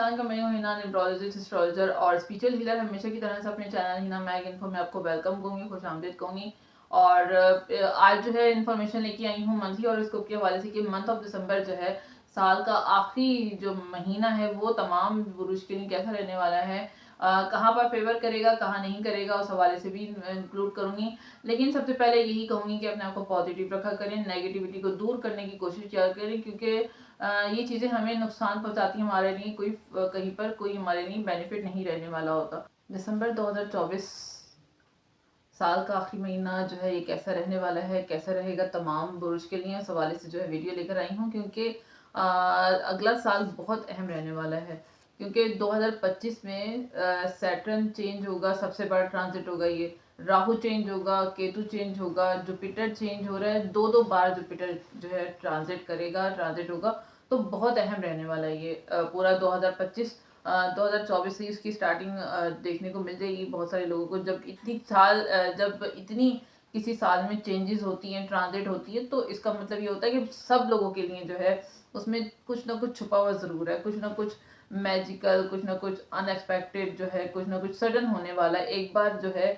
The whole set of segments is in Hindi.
अस्सलाम वालेकुम, मैं हूं हिना, न्यूमरोलॉजिस्ट, एस्ट्रोलॉजर और स्पिरिचुअल हीलर। हमेशा की तरह से अपने चैनल हिना मैग इन्फो में आपको वेलकम कहूँगी, खुश आमदीद कहूँगी। और आज जो है इन्फॉर्मेशन लेके आई हूँ मंथली हॉरोस्कोप के हवाले से कि मंथ ऑफ दिसंबर जो है, साल का आखिरी जो महीना है वो तमाम बुरुज के लिए कैसा रहने वाला है, कहाँ पर फेवर करेगा, कहाँ नहीं करेगा, उस हवाले से भी इंक्लूड करूँगी। लेकिन सबसे पहले यही कहूँगी कि अपने आप को पॉजिटिव रखा करें, नेगेटिविटी को दूर करने की कोशिश किया करें, क्योंकि ये चीज़ें हमें नुकसान पहुंचाती हैं, हमारे लिए कोई कहीं पर कोई हमारे लिए बेनिफिट नहीं रहने वाला होता। दिसंबर 2024 साल का आखिरी महीना जो है ये कैसा रहने वाला है, कैसा रहेगा तमाम बुरुज के लिए, उस हवाले से जो है वीडियो लेकर आई हूँ, क्योंकि अगला साल बहुत अहम रहने वाला है। क्योंकि 2025 में सैटर्न चेंज होगा, सबसे बड़ा ट्रांजिट होगा ये। राहु चेंज होगा, केतु चेंज होगा, जुपिटर चेंज हो रहा है, दो बार जुपिटर जो है ट्रांजिट होगा। तो बहुत अहम रहने वाला है ये पूरा 2025। 2024 से इसकी स्टार्टिंग देखने को मिल जाएगी बहुत सारे लोगों को। जब इतनी किसी साल में चेंजेस होती हैं, ट्रांजिट होती है, तो इसका मतलब ये होता है कि सब लोगों के लिए जो है उसमें कुछ ना कुछ छुपा हुआ ज़रूर है, कुछ ना कुछ मैजिकल, कुछ ना कुछ अनएक्सपेक्टेड जो है, कुछ ना कुछ सडन होने वाला है। एक बार जो है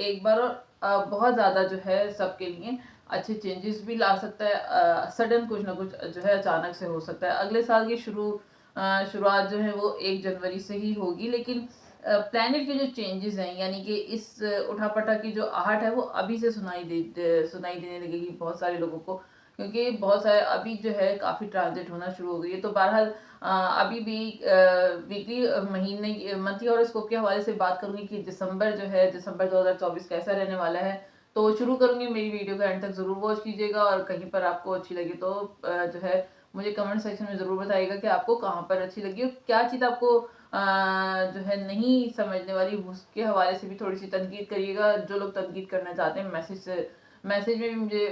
एक बार और बहुत ज़्यादा जो है सबके लिए अच्छे चेंजेस भी ला सकता है। सडन कुछ ना कुछ जो है अचानक से हो सकता है। अगले साल की शुरुआत जो है वो 1 जनवरी से ही होगी, लेकिन प्लैनेट के जो चेंजेस हैं, यानी कि इस उठापटा की जो आहट है वो अभी से सुनाई देने लगेगी बहुत सारे लोगों को, क्योंकि बहुत सारे अभी जो है काफ़ी ट्रांजिट होना शुरू हो गई है। तो बहरहाल अभी भी वीकली महीने मंथली हॉरोस्कोप के हवाले से बात करूंगी कि दिसंबर 2024 कैसा रहने वाला है। तो शुरू करूंगी, मेरी वीडियो का एंड तक ज़रूर वॉच कीजिएगा, और कहीं पर आपको अच्छी लगी तो जो है मुझे कमेंट सेक्शन में ज़रूर बताइएगा कि आपको कहाँ पर अच्छी लगी और क्या चीज़ आपको जो है नहीं समझने वाली, उसके हवाले से भी थोड़ी सी तनकीद करिएगा। जो लोग तनकीद करना चाहते हैं मैसेज में भी मुझे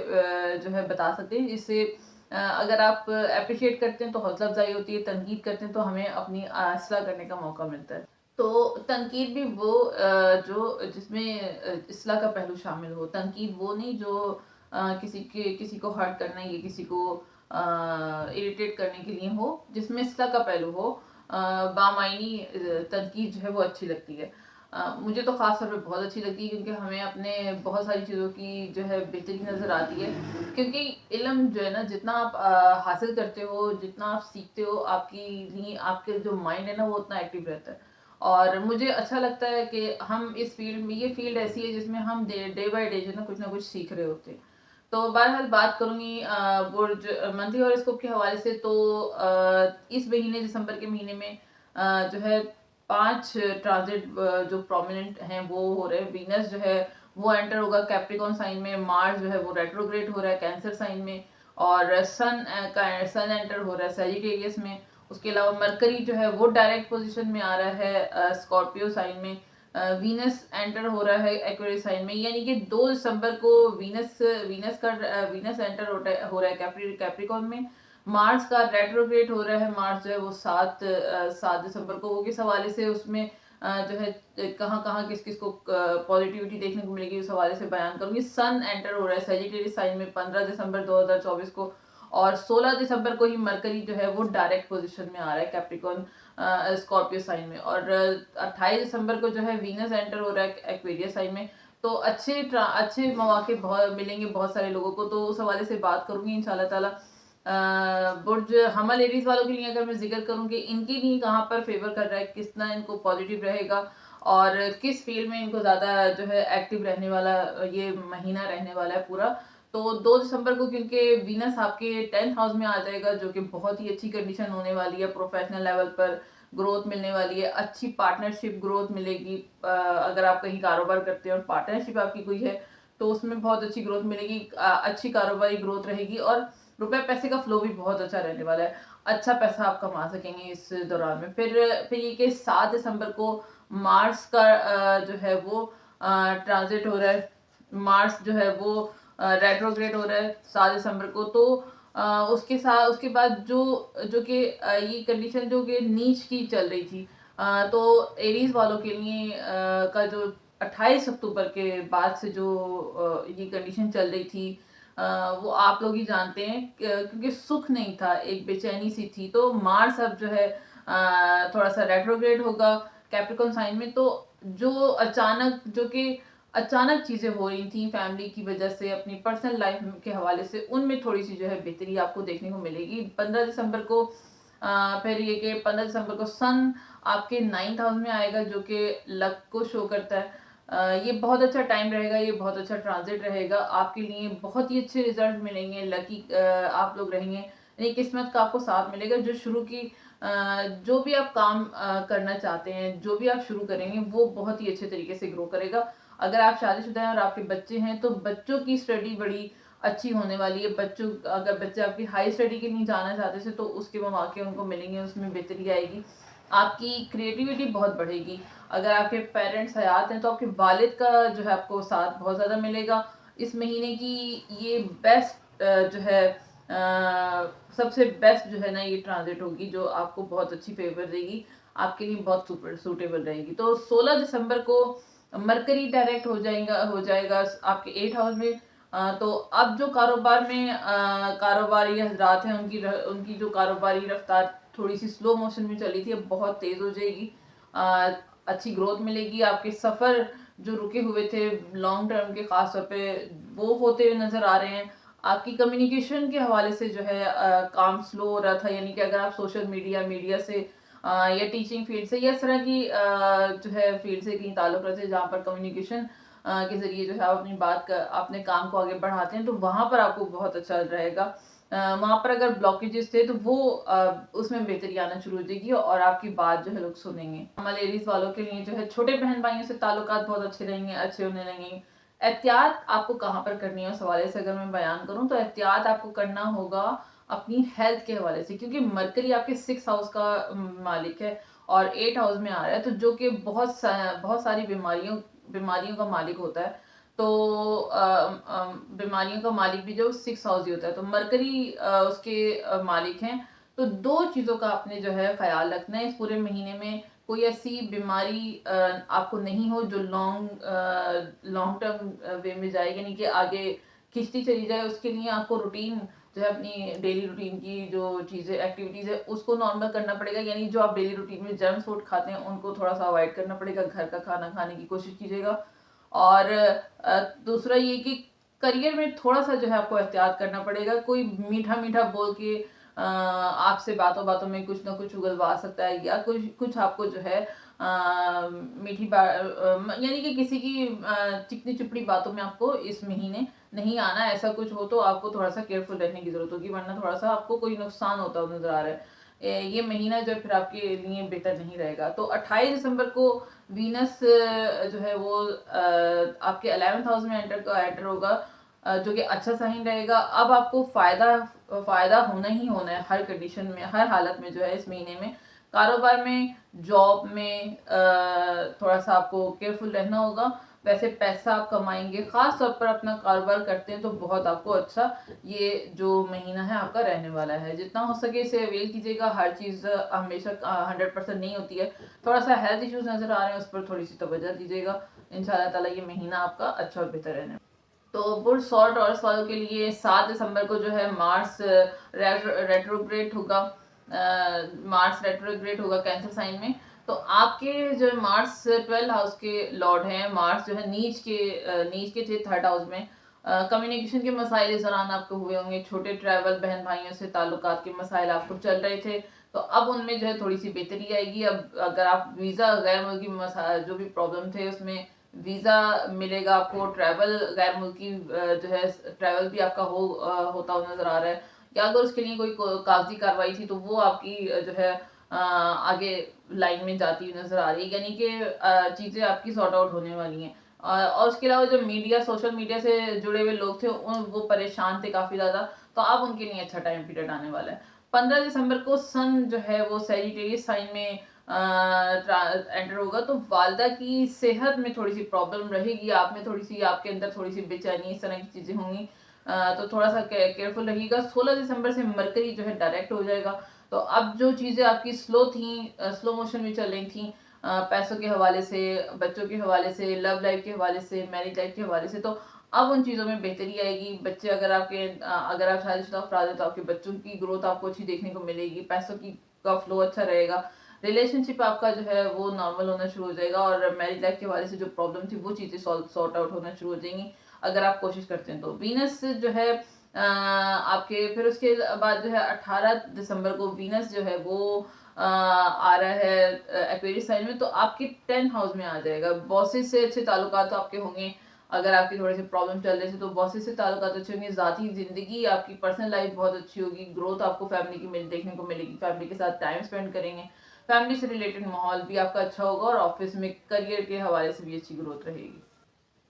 जो है बता सकते हैं। इससे अगर आप अप्रिशिएट करते हैं तो हौसला अफजाई होती है, तनकीद करते हैं तो हमें अपनी असलाह करने का मौका मिलता है। तो तनकीद भी वो जो जिसमें इस्लाह का पहलू शामिल हो। तनकीद वो नहीं जो किसी को हर्ट करना या किसी को इरिटेट करने के लिए हो, जिसमें इस्लाह का पहलू हो। बामायनी तनकीद जो है वो अच्छी लगती है। मुझे तो ख़ास तौर पे बहुत अच्छी लगती है, क्योंकि हमें अपने बहुत सारी चीज़ों की जो है बेहतरी नज़र आती है। क्योंकि इल्म जो है ना, जितना आप हासिल करते हो, जितना आप सीखते हो, आपकी लिए आपके जो माइंड है ना वो उतना एक्टिव रहता है। और मुझे अच्छा लगता है कि हम इस फील्ड में, ये फील्ड ऐसी है जिसमें हम डे बाय डे जो है ना कुछ ना कुछ सीख रहे होते हैं। तो बहरहाल बात करूंगी बुर्ज मंथली हॉरोस्कोप के हवाले से। तो इस महीने दिसंबर के महीने में जो है 5 ट्रांजिट जो प्रोमिनेंट हैं वो हो रहे हैं। वीनस जो है वो एंटर होगा कैप्रिकॉन साइन में, मार्स जो है वो रेट्रोग्रेड हो रहा है कैंसर साइन में, और सन एंटर हो रहा है सैजिटेरियस में। उसके अलावा मरकरी जो है वो डायरेक्ट पोजीशन में आ रहा है स्कॉर्पियो साइन में। वीनस एंटर हो रहा है एक्वेरियस साइन में, यानी कि 2 दिसंबर को वीनस एंटर हो रहा है कैप्रिकॉन में। मार्स का रेट्रोग्रेड हो रहा है, मार्स जो है वो 7 दिसंबर को। वो किस हवाले से उसमें जो है कहाँ कहाँ किस किस को पॉजिटिविटी देखने को मिलेगी, उस हवाले से बयान करूंगी। सन एंटर हो रहा है सैजिटेरियस साइन में 15 दिसंबर 2024 को, और 16 दिसंबर को ही मरकरी जो है वो डायरेक्ट पोजीशन में आ रहा है कैप्रिकॉन स्कॉर्पियो साइन में, और 28 दिसंबर को जो है वीनस एंटर हो रहा है एक्वेरियस साइन में। तो अच्छे मौके बहुत मिलेंगे बहुत सारे लोगों को, तो उस हवाले से बात करूंगी इंशाल्लाह ताला। बुर्ज हमल एरीज वालों के लिए अगर मैं जिक्र करूं कि इनके लिए कहाँ पर फेवर कर रहा है, कितना इनको पॉजिटिव रहेगा, और किस फील्ड में इनको ज़्यादा जो है एक्टिव रहने वाला ये महीना रहने वाला है पूरा। तो 2 दिसंबर को क्योंकि वीनस आपके 10th हाउस में आ जाएगा, जो कि बहुत ही अच्छी कंडीशन होने वाली है। प्रोफेशनल लेवल पर ग्रोथ मिलने वाली है, अच्छी पार्टनरशिप ग्रोथ मिलेगी। अगर आप कहीं कारोबार करते हैं और पार्टनरशिप आपकी कोई है तो उसमें बहुत अच्छी ग्रोथ मिलेगी, अच्छी कारोबारी ग्रोथ रहेगी, और रुपए पैसे का फ्लो भी बहुत अच्छा रहने वाला है। अच्छा पैसा आप कमा सकेंगे इस दौरान में। फिर ये कि 7 दिसंबर को मार्स का जो है वो ट्रांजिट हो रहा है। मार्स जो है वो रेट्रोग्रेड हो रहा है 7 दिसंबर को। तो उसके बाद जो जो कि ये कंडीशन जो कि नीच की चल रही थी, तो एरीज वालों के लिए का जो 28 अक्टूबर के बाद से जो ये कंडीशन चल रही थी, वो आप लोग ही जानते हैं, क्योंकि सुख नहीं था, एक बेचैनी सी थी। तो मार्स अब जो है थोड़ा सा रेट्रोग्रेड होगा कैप्रिकॉर्न साइन में। तो जो कि अचानक चीज़ें हो रही थी फैमिली की वजह से, अपनी पर्सनल लाइफ के हवाले से, उनमें थोड़ी सी जो है बेहतरी आपको देखने को मिलेगी 15 दिसंबर को। फिर ये कि 15 दिसंबर को सन आपके 9th हाउस में आएगा, जो कि लक को शो करता है। ये बहुत अच्छा टाइम रहेगा, ये बहुत अच्छा ट्रांजिट रहेगा आपके लिए, बहुत ही अच्छे रिजल्ट मिलेंगे, लकी आप लोग रहेंगे, यानी किस्मत का आपको साथ मिलेगा। जो भी आप काम करना चाहते हैं, जो भी आप शुरू करेंगे, वो बहुत ही अच्छे तरीके से ग्रो करेगा। अगर आप शादीशुदा हैं और आपके बच्चे हैं तो बच्चों की स्टडी बड़ी अच्छी होने वाली है। अगर बच्चे आपकी हाई स्टडी के लिए जाना चाहते थे तो उसके मौके उनको मिलेंगे, उसमें बेहतरी आएगी, आपकी क्रिएटिविटी बहुत बढ़ेगी। अगर आपके पेरेंट्स हयात हैं तो आपके वालिद का जो है आपको साथ बहुत ज़्यादा मिलेगा। इस महीने की ये बेस्ट जो है सबसे बेस्ट जो है ना ये ट्रांजिट होगी, जो आपको बहुत अच्छी फेवर देगी, आपके लिए बहुत सूटेबल रहेगी। तो 16 दिसंबर को मरकरी डायरेक्ट हो जाएगा आपके 8 हाउस में। तो अब जो कारोबारी हजरात हैं, उनकी जो कारोबारी रफ्तार थोड़ी सी स्लो मोशन में चली थी, अब बहुत तेज हो जाएगी। अच्छी ग्रोथ मिलेगी, आपके सफ़र जो रुके हुए थे लॉन्ग टर्म के खास तौर पे, वो होते हुए नजर आ रहे हैं। आपकी कम्युनिकेशन के हवाले से जो है काम स्लो हो रहा था, यानी कि अगर आप सोशल मीडिया से या टीचिंग फील्ड से या इस तरह की जो है फील्ड से कहीं ताल्लुक रखते हैं जहाँ पर कम्युनिकेशन के जरिए जो है आप अपने काम को आगे बढ़ाते हैं, तो वहाँ पर आपको बहुत अच्छा रहेगा। वहाँ पर अगर ब्लॉकेजेस थे तो वो उसमें बेहतरी आना शुरू हो जाएगी और आपकी बात जो है लोग सुनेंगे। हमारे लेडीज वालों के लिए जो है छोटे बहन भाइयों से ताल्लुकात बहुत अच्छे रहेंगे, अच्छे होने लगेंगे। एहतियात आपको कहाँ पर करनी है उस हवाले से अगर मैं बयान करूँ तो एहतियात आपको करना होगा अपनी हेल्थ के हवाले से, क्योंकि मरकरी आपके 6 हाउस का मालिक है और 8 हाउस में आ रहा है, तो जो कि बहुत सारी बीमारियों का मालिक होता है। तो बीमारियों का मालिक भी जो 6 हाउस ही होता है, तो मरकरी उसके मालिक हैं। तो दो चीज़ों का आपने जो है ख्याल रखना है इस पूरे महीने में, कोई ऐसी बीमारी आपको नहीं हो जो लॉन्ग टर्म वे में जाए, यानी कि आगे खिंचती चली जाए। उसके लिए आपको रूटीन जो है अपनी डेली रूटीन की जो चीज़ें एक्टिविटीज़ है उसको नॉर्मल करना पड़ेगा, यानी जो आप डेली रूटीन में जंक फूड खाते हैं उनको थोड़ा सा अवॉइड करना पड़ेगा, घर का खाना खाने की कोशिश कीजिएगा। और दूसरा ये कि करियर में थोड़ा सा जो है आपको एहतियात करना पड़ेगा, कोई मीठा मीठा बोल के आपसे बातों बातों में कुछ ना कुछ उगलवा सकता है, या कुछ कुछ आपको जो है मीठी बात यानी कि किसी की चिकनी चुपड़ी बातों में आपको इस महीने नहीं आना। ऐसा कुछ हो तो आपको थोड़ा सा केयरफुल रहने की जरूरत होगी, वरना थोड़ा सा आपको कोई नुकसान होता हुआ नजर आ रहा है। ये महीना जो है फिर आपके लिए बेहतर नहीं रहेगा। तो 28 दिसंबर को वीनस जो है वो आपके 11th हाउस में एंटर होगा, जो कि अच्छा साइन रहेगा। अब आपको फायदा होना ही होना है हर कंडीशन में, हर हालत में जो है इस महीने में। कारोबार में, जॉब में थोड़ा सा आपको केयरफुल रहना होगा। वैसे पैसा आप कमाएंगे, खास तौर पर अपना कारोबार करते हैं तो बहुत आपको अच्छा ये जो महीना है आपका रहने वाला है। जितना हो सके इसे अवेल कीजिएगा। हर चीज़ हमेशा 100% नहीं होती है, थोड़ा सा हेल्थ इश्यूज नजर आ रहे हैं उस पर थोड़ी सी तवज्जो दीजिएगा। इंशाल्लाह ताला ये महीना आपका अच्छा और बेहतर रहने। तो बुर्ज और टॉरस वालों के लिए 7 दिसंबर को जो है मार्स रेट्रोग्रेड होगा। कैंसर साइन में। तो आपके जो मार्स 12 हाउस के लॉर्ड हैं, मार्स जो है नीच के थे 3rd हाउस में। कम्युनिकेशन के मसाइल इस दौरान आपको हुए होंगे, छोटे ट्रैवल, बहन भाइयों से ताल्लुकात के मसाइल आपको चल रहे थे, तो अब उनमें जो है थोड़ी सी बेहतरी आएगी। अब अगर आप वीज़ा गैर मुल्की जो भी प्रॉब्लम थे उसमें वीज़ा मिलेगा आपको, ट्रैवल गैर मुल्की जो है ट्रैवल भी आपका होता हुआ नजर आ रहा है, या अगर उसके लिए कोई कागजी कार्रवाई थी तो वो आपकी जो है आगे लाइन में जाती हुई नजर आ रही है, यानी कि चीज़ें आपकी सॉर्ट आउट होने वाली हैं। और उसके अलावा जो सोशल मीडिया से जुड़े हुए लोग थे वो परेशान थे काफ़ी ज़्यादा, तो अब उनके लिए अच्छा टाइम पीरियड आने वाला है। 15 दिसंबर को सन जो है वो सैजिटेरियस साइन में एंटर होगा, तो वालदा की सेहत में थोड़ी सी प्रॉब्लम रहेगी, आपके अंदर थोड़ी सी बेचैनी, इस तरह की चीज़ें होंगी, तो थोड़ा सा केयरफुल रहिएगा। 16 दिसंबर से मरकरी जो है डायरेक्ट हो जाएगा, तो अब जो चीज़ें आपकी स्लो मोशन में चल रही थी, पैसों के हवाले से, बच्चों के हवाले से, लव लाइफ के हवाले से, मैरिज लाइफ के हवाले से, तो अब उन चीज़ों में बेहतरी आएगी। अगर आप शादीशुदा अफराद हैं तो आपके बच्चों की ग्रोथ आपको अच्छी देखने को मिलेगी। पैसों की का फ्लो अच्छा रहेगा, रिलेशनशिप आपका जो है वो नॉर्मल होना शुरू हो जाएगा और मैरिज लाइफ के हवाले से जो प्रॉब्लम थी वो चीज़ें सॉर्ट आउट होना शुरू हो जाएंगी अगर आप कोशिश करते हैं तो। वीनस जो है आपके फिर उसके बाद जो है 18 दिसंबर को वीनस जो है वो आ रहा है एक्वेरियस साइन में, तो आपके 10th हाउस में आ जाएगा। बॉसेस से अच्छे ताल्लुकात तो आपके होंगे, अगर आपके थोड़े से प्रॉब्लम चल रहे थे तो बॉसेस से ताल्लुकात अच्छे होंगे, ज़ाती ज़िंदगी आपकी पर्सनल लाइफ बहुत अच्छी होगी, ग्रोथ आपको फैमिली की देखने को मिलेगी, फैमिली के साथ टाइम स्पेंड करेंगे, फैमिली से रिलेटेड माहौल भी आपका अच्छा होगा और ऑफिस में करियर के हवाले से भी अच्छी ग्रोथ रहेगी।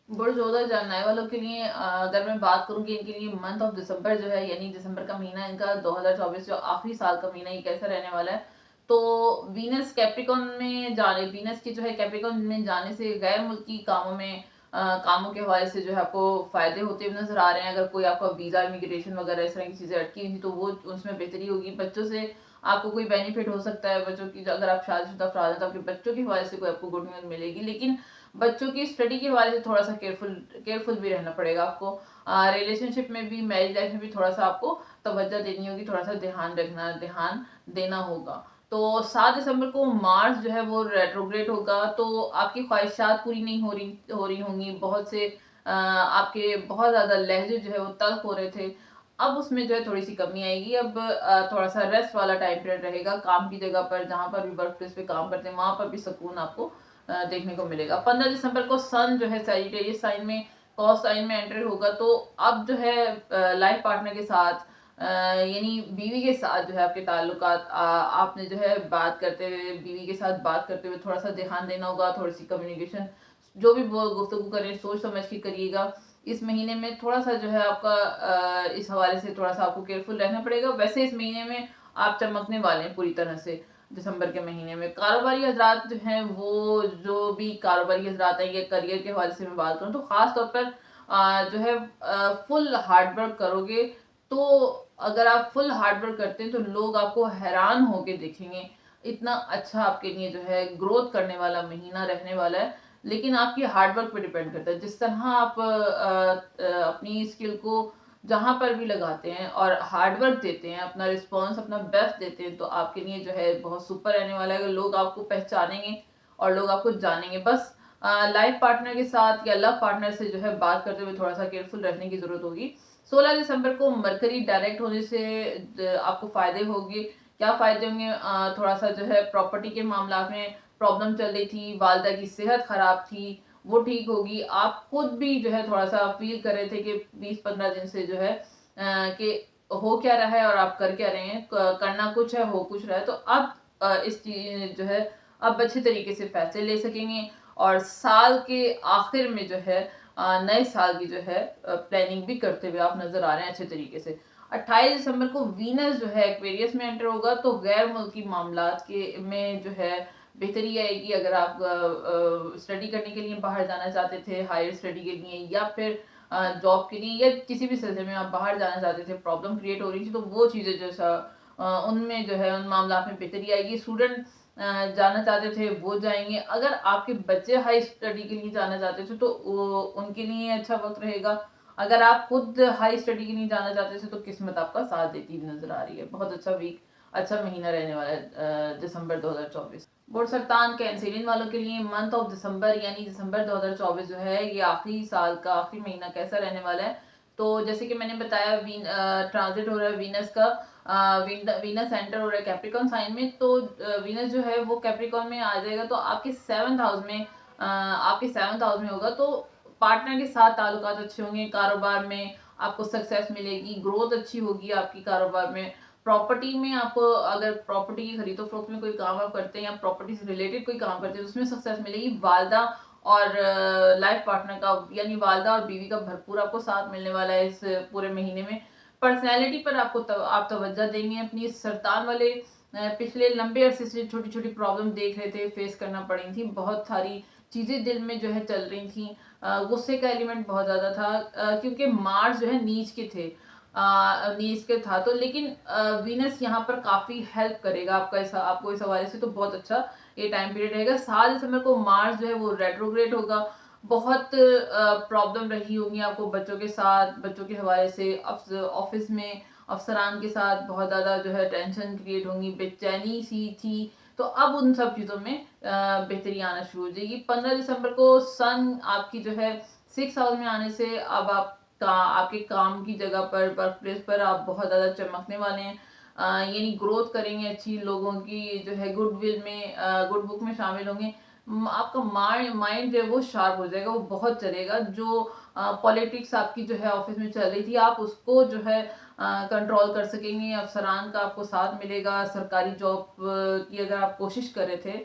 बुर्ज़ोदा जानने वालों के लिए अगर मैं बात करूं कि इनके लिए मंथ ऑफ दिसंबर जो है यानी दिसंबर का महीना इनका 2024 जो आखिरी साल का महीना ये कैसा रहने वाला है, तो वीनस कैप्रिकॉन में जाने वीनस की जो है कैप्रिकॉन में जाने से गैर मुल्की कामों में कामों के हवाले से जो है आपको फायदे होते हुए नजर आ रहे हैं। अगर कोई आपका वीजा इमिग्रेशन वगैरह इस तरह की चीजें अटकी हुई तो वो उसमें बेहतरी होगी। बच्चों से आपको कोई बेनिफिट हो सकता है, बच्चों की अगर आप शादीशुदा अफराद हैं तो आपके बच्चों के हवाले से कोई आपको गुड न्यूज मिलेगी, लेकिन बच्चों की स्टडी के हवाले से थोड़ा सा केयरफुल भी रहना पड़ेगा आपको। रिलेशनशिप में भी मैरिज लाइफ में भी थोड़ा सा आपको तवज्जो देनी होगी, थोड़ा सा ध्यान देना होगा। तो 7 दिसंबर को मार्स जो है वो रेट्रोग्रेड होगा, तो आपकी ख्वाहिशात पूरी नहीं हो रही होंगी। बहुत से आपके बहुत ज़्यादा लहजे जो है वो तल्ख हो रहे थे, अब उसमें जो है थोड़ी सी कमी आएगी। अब थोड़ा सा रेस्ट वाला टाइम पीरियड रहेगा। काम की जगह पर जहाँ पर भी वर्क प्लेस पे काम करते हैं वहाँ पर भी सुकून आपको देखने को मिलेगा। 15 दिसंबर को सन जो है सैजिटेरियस साइन में कॉस साइन में एंटर होगा, तो अब जो है लाइफ पार्टनर के साथ यानी बीवी के साथ जो है आपके ताल्लुकात आपने जो है बात करते हुए बीवी के साथ बात करते हुए थोड़ा सा ध्यान देना होगा। थोड़ी सी कम्युनिकेशन जो भी गुफ्तगू करें सोच समझ के करिएगा। इस महीने में थोड़ा सा जो है आपका इस हवाले से थोड़ा सा आपको केयरफुल रहना पड़ेगा। वैसे इस महीने में आप चमकने वाले हैं पूरी तरह से। दिसंबर के महीने में कारोबारी हजरात जो हैं वो जो भी कारोबारी हजरात हैं या करियर के हवाले से मैं बात करूँ तो ख़ास तौर पर जो है फुल हार्ड वर्क करोगे, तो अगर आप फुल हार्ड वर्क करते हैं तो लोग आपको हैरान होके देखेंगे। इतना अच्छा आपके लिए जो है ग्रोथ करने वाला महीना रहने वाला है, लेकिन आपकी हार्ड वर्क पे डिपेंड करता है। जिस तरह आप अपनी स्किल को जहाँ पर भी लगाते हैं और हार्ड वर्क देते हैं, अपना रिस्पॉन्स अपना बेस्ट देते हैं, तो आपके लिए जो है बहुत सुपर रहने वाला है। लोग आपको पहचानेंगे और लोग आपको जानेंगे। बस लाइफ पार्टनर के साथ या लव पार्टनर से जो है बात करते हुए थोड़ा सा केयरफुल रहने की जरूरत होगी। 16 दिसंबर को मरकरी डायरेक्ट होने से आपको फायदे होंगे। क्या फायदे होंगे? थोड़ा सा जो है प्रॉपर्टी के मामला में प्रॉब्लम चल रही थी, वालदा की सेहत खराब थी, वो ठीक होगी। आप खुद भी जो है थोड़ा सा फील कर रहे थे कि 20-15 दिन से जो है कि हो क्या रहा है और आप कर क्या रहे हैं, करना कुछ है हो कुछ रहा है। तो अब इस चीज जो है अब अच्छे तरीके से फैसले ले सकेंगे और साल के आखिर में जो है नए साल की जो है प्लानिंग भी करते हुए आप नजर आ रहे हैं अच्छे तरीके से। 28 दिसंबर को वीनस जो है एक्वेरियस में एंटर होगा, तो गैर मुल्की मामलात के में जो है बेहतरी आएगी। अगर आप स्टडी करने के लिए बाहर जाना चाहते थे, हायर स्टडी के लिए या फिर जॉब के लिए या किसी भी सिलसिले में आप बाहर जाना चाहते थे, प्रॉब्लम क्रिएट हो रही थी, तो वो चीज़ें जैसा उनमें जो है उन मामला में बेहतरी आएगी। स्टूडेंट जाना चाहते थे वो जाएंगे। अगर आपके बच्चे हाई स्टडी के लिए जाना चाहते थे तो उनके लिए अच्छा वक्त रहेगा। अगर आप खुद हाई स्टडी के लिए जाना चाहते थे तो किस्मत आपका साथ देती हुई नजर आ रही है। बहुत अच्छा वीक अच्छा महीना रहने वाला है दिसंबर 2024। बुर्ज सरतान कैंसरियन वालों के लिए मंथ ऑफ दिसंबर यानी दिसंबर 2024 जो है ये आखिरी साल का आखिरी महीना कैसा रहने वाला है। तो जैसे कि मैंने बताया ट्रांजिट हो रहा है वीनस का, वीनस एंटर हो रहा है कैप्रिकॉन साइन में, तो वीनस जो है वो कैप्रिकॉन में आ जाएगा, तो आपके 7th हाउस में होगा। तो पार्टनर के साथ ताल्लुकात अच्छे होंगे, कारोबार में आपको सक्सेस मिलेगी, ग्रोथ अच्छी होगी आपकी कारोबार में। प्रॉपर्टी में आपको अगर प्रॉपर्टी की खरीदो फरोख्त में कोई काम आप करते हैं या प्रॉपर्टी से रिलेटेड कोई काम करते हैं तो उसमें सक्सेस मिलेगी। वालदा और लाइफ पार्टनर का यानी वालदा और बीवी का भरपूर आपको साथ मिलने वाला है इस पूरे महीने में। पर्सनैलिटी पर आप तवज्जो देंगे। अपनी सरतान वाले पिछले लंबे अरसे से छोटी छोटी प्रॉब्लम देख रहे थे, फेस करना पड़ी थी, बहुत सारी चीज़ें दिल में जो है चल रही थी, गुस्से का एलिमेंट बहुत ज़्यादा था क्योंकि मार्स जो है नीच के थे, नीच के था। तो लेकिन वीनस यहाँ पर काफ़ी हेल्प करेगा आपको इस हवाले से, तो बहुत अच्छा ये टाइम पीरियड रहेगा। 7 दिसंबर को मार्स जो है वो रेट्रोग्रेड होगा। बहुत प्रॉब्लम रही होंगी आपको बच्चों के साथ, बच्चों के हवाले से ऑफिस में अफसरान के साथ बहुत ज़्यादा जो है टेंशन क्रिएट होंगी, बेचैनी सी थी, तो अब उन सब चीज़ों में बेहतरी आना शुरू हो जाएगी। 15 दिसंबर को सन आपकी जो है 6 हाउस में आने से अब आपके काम की जगह पर, वर्क प्लेस पर आप बहुत ज़्यादा चमकने वाले हैं, यानी ग्रोथ करेंगे, अच्छी लोगों की जो है गुडविल में, गुड बुक में शामिल होंगे। आपका माइंड जो है वो शार्प हो जाएगा, वो बहुत चलेगा। जो पॉलिटिक्स आपकी जो है ऑफिस में चल रही थी, आप उसको जो है कंट्रोल कर सकेंगे, अफसरान का आपको साथ मिलेगा। सरकारी जॉब की अगर आप कोशिश कर रहे थे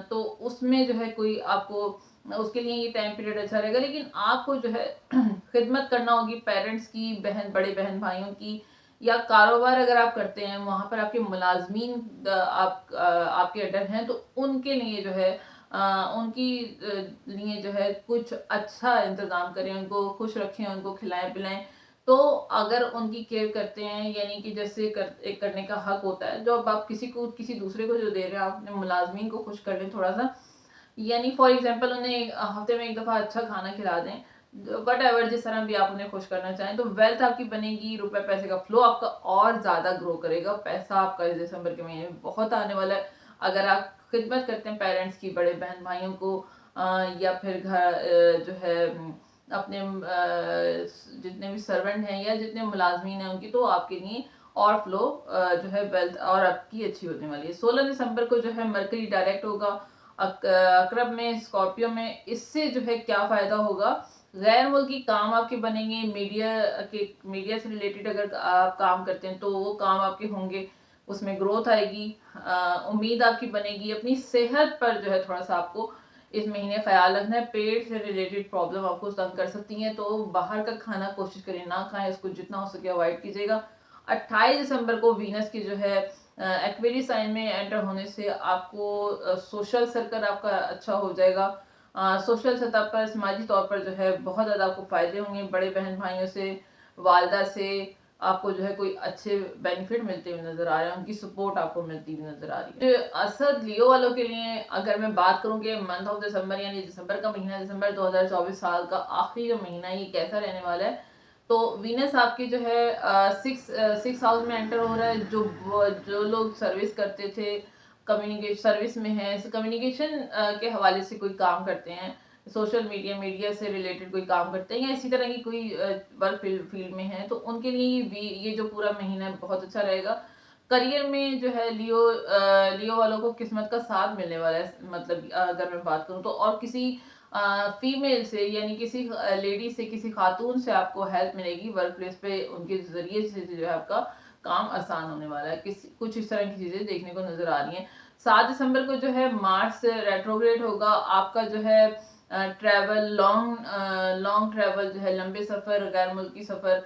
तो उसमें जो है कोई आपको, उसके लिए ये टाइम पीरियड अच्छा रहेगा। लेकिन आपको जो है खिदमत करना होगी पेरेंट्स की, बड़े बहन भाइयों की, या कारोबार अगर आप करते हैं वहाँ पर आपके मुलाजमीन आपके अंडर हैं, तो उनके लिए जो है उनकी लिए जो है कुछ अच्छा इंतज़ाम करें, उनको खुश रखें, उनको खिलाएं पिलाएं। तो अगर उनकी केयर करते हैं, यानी कि जैसे करने का हक होता है, जो अब आप किसी दूसरे को जो दे रहे हैं, आप अपने मुलाजमीन को खुश कर लें थोड़ा सा, यानी फॉर एग्जांपल उन्हें हफ्ते में एक दफ़ा अच्छा खाना खिला दें, वट एवर जिस तरह भी आप उन्हें खुश करना चाहें, तो वेल्थ आपकी बनेगी, रुपए पैसे का फ्लो आपका और ज़्यादा ग्रो करेगा। पैसा आपका इस दिसंबर के महीने में बहुत आने वाला है। अगर आप खिदमत करते हैं पेरेंट्स की, बड़े बहन भाइयों को, या फिर घर जो है अपने जितने भी सर्वेंट हैं या जितने मुलाजमीन हैं उनकी, तो आपके लिए और फ्लो जो है वेल्थ और आपकी अच्छी होने वाली है। 16 दिसंबर को जो है मरकरी डायरेक्ट होगा अक्रब में, स्कॉर्पियो में। इससे जो है क्या फायदा होगा, गैर मुल्की काम आपके बनेंगे, मीडिया से रिलेटेड अगर आप काम करते हैं तो वो काम आपके होंगे, उसमें ग्रोथ आएगी, उम्मीद आपकी बनेगी। अपनी सेहत पर जो है थोड़ा सा आपको इस महीने ख्याल रखना है। पेट से रिलेटेड प्रॉब्लम आपको तंग कर सकती हैं, तो बाहर का खाना कोशिश करें ना खाएं, उसको जितना हो सके अवॉइड कीजिएगा। 28 दिसंबर को वीनस की जो है एक्वेरियस साइन में एंटर होने से आपको सोशल सर्कल आपका अच्छा हो जाएगा। सोशल सतह पर, समाजी तौर पर जो है बहुत ज़्यादा आपको फ़ायदे होंगे। बड़े बहन भाइयों से, वालदा से आपको जो है कोई अच्छे बेनिफिट मिलते हुए नज़र आ रहे हैं, उनकी सपोर्ट आपको मिलती हुई नज़र आ रही है। असद लियो वालों के लिए अगर मैं बात करूं कि मंथ ऑफ दिसंबर यानी दिसंबर का महीना, दिसंबर 2024 साल का आखिरी जो महीना है, ये कैसा रहने वाला है, तो वीनस आपकी जो है सिक्स हाउस में एंटर हो रहा है। जो लोग सर्विस करते थे, कम्युनिकेशन सर्विस में है, कम्युनिकेशन के हवाले से कोई काम करते हैं, सोशल मीडिया से रिलेटेड कोई काम करते हैं, या इसी तरह की कोई वर्क फील्ड में है, तो उनके लिए भी ये जो पूरा महीना बहुत अच्छा रहेगा। करियर में जो है लियो वालों को किस्मत का साथ मिलने वाला है। मतलब अगर मैं बात करूं तो, और किसी फीमेल से, यानी किसी लेडी से, किसी खातून से आपको हेल्प मिलेगी वर्क प्लेस पे, उनके जरिए से जो है आपका काम आसान होने वाला है। कुछ इस तरह की चीजें देखने को नजर आ रही हैं। 7 दिसंबर को जो है मार्स रेट्रोग्रेड होगा। आपका जो है ट्रैवल, लॉन्ग ट्रैवल जो है, लंबे सफ़र, गैर मुल्की सफ़र,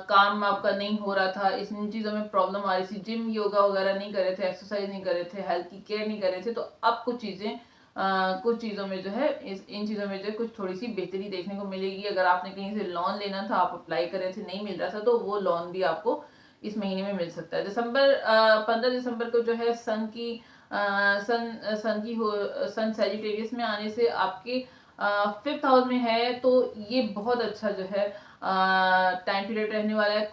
काम आपका नहीं हो रहा था, इन चीज़ों में प्रॉब्लम आ रही थी, जिम योगा वगैरह नहीं कर रहे थे, एक्सरसाइज नहीं कर रहे थे, हेल्थ की केयर नहीं कर रहे थे, तो अब कुछ चीज़ों में जो है इन चीज़ों में जो है कुछ थोड़ी सी बेहतरी देखने को मिलेगी। अगर आपने कहीं से लोन लेना था, आप अप्लाई कर रहे थे, नहीं मिल रहा था, तो वो लोन भी आपको इस महीने में मिल सकता है। 15 दिसंबर को जो है सन सैजिटेरियस में आने से आपके 5th हाउस में है, तो ये बहुत अच्छा जो है टाइम पीरियड रहने वाला है।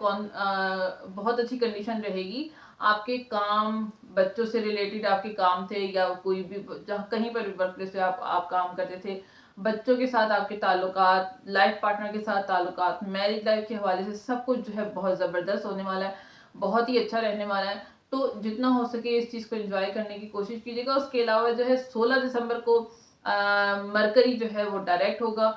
बहुत अच्छी कंडीशन रहेगी। आपके काम, बच्चों से रिलेटेड आपके काम थे, या कोई भी जहाँ कहीं पर भी वर्क प्लेस पे आप काम करते थे, बच्चों के साथ आपके ताल्लुकात, लाइफ पार्टनर के साथ ताल्लुकात, मैरिज लाइफ के हवाले से सब कुछ जो है बहुत ज़बरदस्त होने वाला है, बहुत ही अच्छा रहने वाला है। तो जितना हो सके इस चीज़ को एंजॉय करने की कोशिश कीजिएगा। उसके अलावा जो है 16 दिसंबर को मरकरी जो है वो डायरेक्ट होगा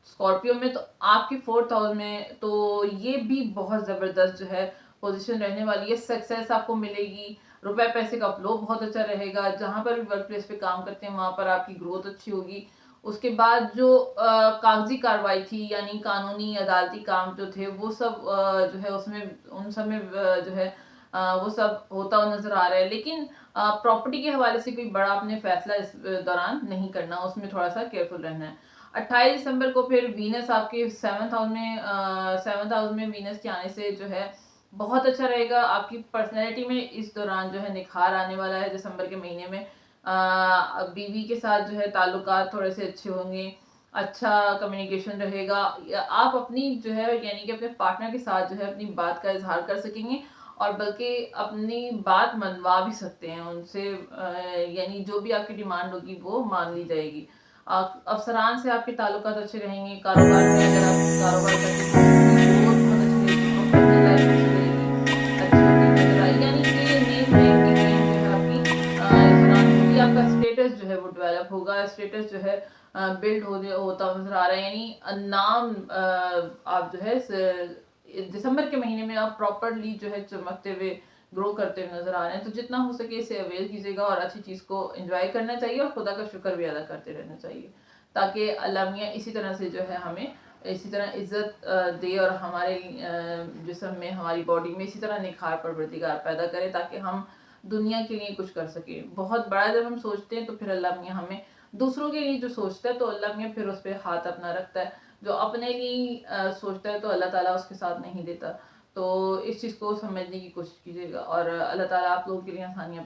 स्कॉर्पियो में, तो आपके 4th हाउस में, तो ये भी बहुत ज़बरदस्त जो है पोजीशन रहने वाली है। सक्सेस आपको मिलेगी, रुपए पैसे का फ्लो बहुत अच्छा रहेगा। जहाँ पर भी वर्क प्लेस पे काम करते हैं वहाँ पर आपकी ग्रोथ अच्छी होगी। उसके बाद जो कागजी कार्रवाई थी, यानी कानूनी अदालती काम जो थे, वो सब जो है उसमें, उन सब में जो है वो सब होता हुआ नजर आ रहा है। लेकिन प्रॉपर्टी के हवाले से कोई बड़ा आपने फैसला इस दौरान नहीं करना, उसमें थोड़ा सा केयरफुल रहना है। 28 दिसंबर को फिर वीनस आपके 7th हाउस में वीनस के आने से जो है बहुत अच्छा रहेगा। आपकी पर्सनैलिटी में इस दौरान जो है निखार आने वाला है। दिसंबर के महीने में बीवी के साथ जो है ताल्लुकात थोड़े से अच्छे होंगे। अच्छा कम्युनिकेशन रहेगा, या आप अपनी जो है यानी कि अपने पार्टनर के साथ जो है अपनी बात का इज़हार कर सकेंगे, और बल्कि अपनी बात मनवा भी सकते हैं उनसे, यानी जो भी आपकी डिमांड होगी वो मान ली जाएगी। अफ़सरान से आपके ताल्लुकात अच्छे रहेंगे, कारोबार में अगर आप कारोबार करते हैं तो उसकी ग्रोथ बहुत अच्छी रहेगी, प्रोफ़ेशनल लाइफ़ अच्छी रहेगी, अच्छी होती हुई नज़र आएगी। यानी कि मेन है कि मेन जो है आपकी इस दौरान होगी, आपका स्टेटस जो है वो डेवलप होगा, स्टेटस जो है बिल्ड होता नज़र आ रहा है, यानी नाम आप जो है दिसंबर के महीने में आप प्रॉपरली जो है चमकते हुए ग्रो करते हुए नज़र आ रहे हैं। तो जितना हो सके इसे अवेल कीजिएगा और अच्छी चीज़ को एंजॉय करना चाहिए और खुदा का शुक्र भी अदा करते रहना चाहिए, ताकि अल्लाह मियाँ इसी तरह से जो है हमें इसी तरह इज़्ज़त दे और हमारे जिस्म में, हमारी बॉडी में इसी तरह निखार परवरदिगार पैदा करे, ताकि हम दुनिया के लिए कुछ कर सकें। बहुत बड़ा जब हम सोचते हैं तो फिर अल्लाह मियाँ हमें दूसरों के लिए जो सोचता है तो अल्लाह मियाँ फिर उस पर हाथ अपना रखता है। जो अपने लिए सोचता है तो अल्लाह ताला उसके साथ नहीं देता। तो इस चीज़ को समझने की कोशिश कीजिएगा और अल्लाह ताला आप लोगों के लिए आसानियाँ।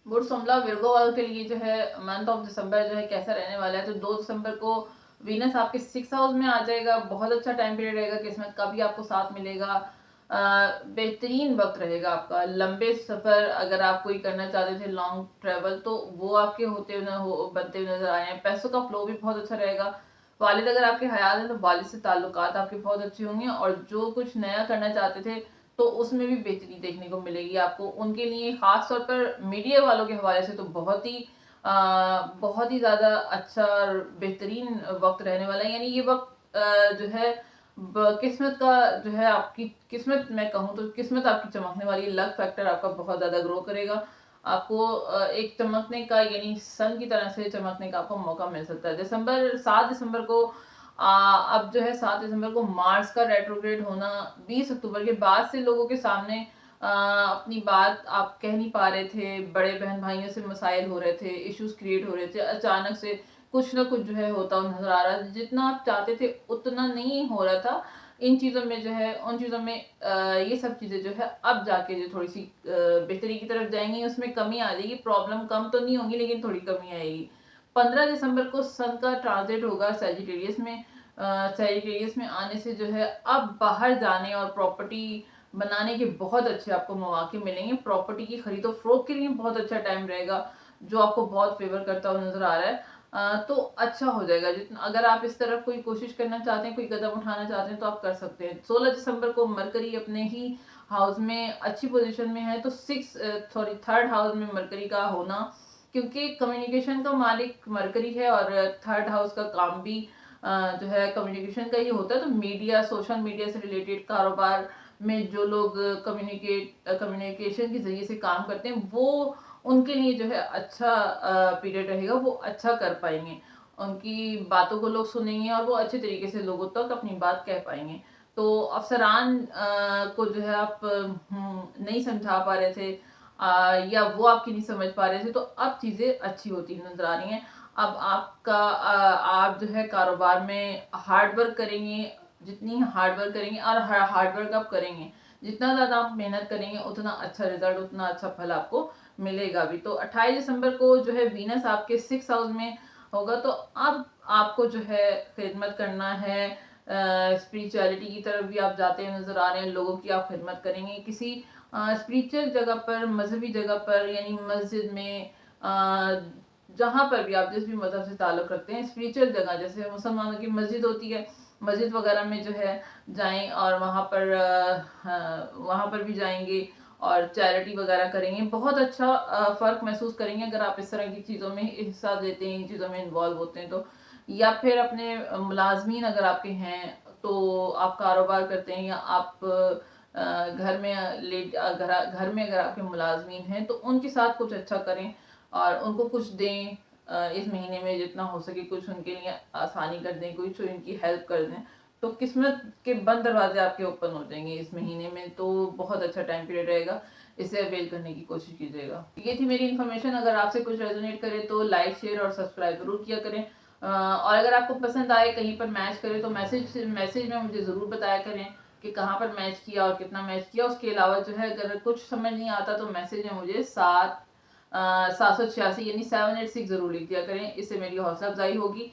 बुध समला विर्गो वालों के लिए जो है मंथ ऑफ दिसंबर जो है कैसा रहने वाला है, तो 2 दिसंबर को वीनस आपके 6 हाउस में आ जाएगा। बहुत अच्छा टाइम पीरियड रहेगा, किस्मत का भी आपको साथ मिलेगा। बेहतरीन वक्त रहेगा आपका। लंबे सफ़र अगर आप कोई करना चाहते थे, लॉन्ग ट्रैवल, तो वो आपके होते हुए बनते हुए नजर आए हैं। पैसों का फ्लो भी बहुत अच्छा रहेगा। वालिद अगर आपके हयात हैं तो वालिद से ताल्लुकात आपके बहुत अच्छे होंगे, और जो कुछ नया करना चाहते थे तो उसमें भी बेहतरी देखने को मिलेगी आपको। उनके लिए खास तौर पर मीडिया वालों के हवाले से तो बहुत ही ज़्यादा अच्छा और बेहतरीन वक्त रहने वाला है। यानी ये वक्त जो है किस्मत का जो है, आपकी किस्मत मैं कहूँ तो किस्मत आपकी चमकने वाली, लक फैक्टर आपका बहुत ज़्यादा ग्रो करेगा। आपको एक चमकने का, यानी सन की तरह से चमकने का आपको मौका मिल सकता है। 7 दिसंबर को अब जो है 7 दिसंबर को मार्स का रेट्रोग्रेड होना, 20 अक्टूबर के बाद से लोगों के सामने अपनी बात आप कह नहीं पा रहे थे, बड़े बहन भाइयों से मसाइल हो रहे थे, इश्यूज क्रिएट हो रहे थे, अचानक से कुछ ना कुछ जो है होता नजर आ रहा है, जितना आप चाहते थे उतना नहीं हो रहा था। इन चीज़ों में जो है, उन चीज़ों में ये सब चीज़ें जो है अब जाके जो थोड़ी सी बेहतरी की तरफ जाएंगी, उसमें कमी आ जाएगी। प्रॉब्लम कम तो नहीं होंगी लेकिन थोड़ी कमी आएगी। 15 दिसंबर को सन का ट्रांजिट होगा सैजिटेरियस में। सैजिटेरियस में आने से जो है अब बाहर जाने और प्रॉपर्टी बनाने के बहुत अच्छे आपको मौके मिलेंगे। प्रॉपर्टी की खरीदो फरोख्त के लिए बहुत अच्छा टाइम रहेगा, जो आपको बहुत फेवर करता हुआ नजर आ रहा है। तो अच्छा हो जाएगा। जितना अगर आप इस तरफ कोई कोशिश करना चाहते हैं, कोई कदम उठाना चाहते हैं तो आप कर सकते हैं। 16 दिसंबर को मरकरी अपने ही हाउस में अच्छी पोजीशन में है, तो थर्ड हाउस में मरकरी का होना, क्योंकि कम्युनिकेशन का मालिक मरकरी है और थर्ड हाउस का काम भी जो है कम्युनिकेशन का ही होता है। तो मीडिया, सोशल मीडिया से रिलेटेड कारोबार में जो लोग कम्युनिकेशन के जरिए से काम करते हैं, वो उनके लिए जो है अच्छा पीरियड रहेगा, वो अच्छा कर पाएंगे, उनकी बातों को लोग सुनेंगे और वो अच्छे तरीके से लोगों तक अपनी बात कह पाएंगे। तो अफसरान को जो है आप नहीं समझा पा रहे थे, या वो आपकी नहीं समझ पा रहे थे, तो अब चीज़ें अच्छी होती नजर आ रही हैं। अब आपका आप जो है कारोबार में हार्ड वर्क करेंगे, जितनी हार्ड वर्क करेंगे, और हार्ड वर्क आप करेंगे, जितना ज़्यादा आप मेहनत करेंगे उतना अच्छा रिजल्ट, उतना अच्छा फल आपको मिलेगा भी। तो 28 दिसंबर को जो है वीनस आपके 6 हाउस में होगा, तो अब आपको जो है खिदमत करना है। स्पिरिचुअलिटी की तरफ भी आप जाते हुए नजर आ रहे हैं, लोगों की आप खिदमत करेंगे किसी स्पिरिचुअल जगह पर, मजहबी जगह पर, यानी मस्जिद में, जहाँ पर भी आप जिस भी मजहब से ताल्लुक़ रखते हैं, स्पिरिचुअल जगह, जैसे मुसलमानों की मस्जिद होती है, मस्जिद वगैरह में जो है जाएं और वहाँ पर भी जाएंगे और चैरिटी वगैरह करेंगे। बहुत अच्छा फ़र्क महसूस करेंगे अगर आप इस तरह की चीज़ों में हिस्सा देते हैं, इन चीज़ों में इन्वॉल्व होते हैं तो। या फिर अपने मुलाजमीन अगर आपके हैं, तो आप कारोबार करते हैं, या आप घर में घर में अगर आपके मुलाजमीन हैं तो उनके साथ कुछ अच्छा करें और उनको कुछ दें। इस महीने में जितना हो सके कुछ उनके लिए आसानी कर दें, कुछ उनकी हेल्प कर दें, तो किस्मत के बंद दरवाजे आपके ओपन हो जाएंगे इस महीने में। तो बहुत अच्छा टाइम पीरियड रहेगा, इसे अवेल करने की कोशिश कीजिएगा। ये थी मेरी इन्फॉर्मेशन। अगर आपसे कुछ रेजोनेट करे तो लाइक, शेयर और सब्सक्राइब जरूर किया करें। और अगर आपको पसंद आए, कहीं पर मैच करे, तो मैसेज में मुझे ज़रूर बताया करें कि कहाँ पर मैच किया और कितना मैच किया। उसके अलावा जो है अगर कुछ समझ नहीं आता तो मैसेज में मुझे 786 यानी 786 ज़रूर लिख दिया करें, इससे मेरी हौसला अफजाई होगी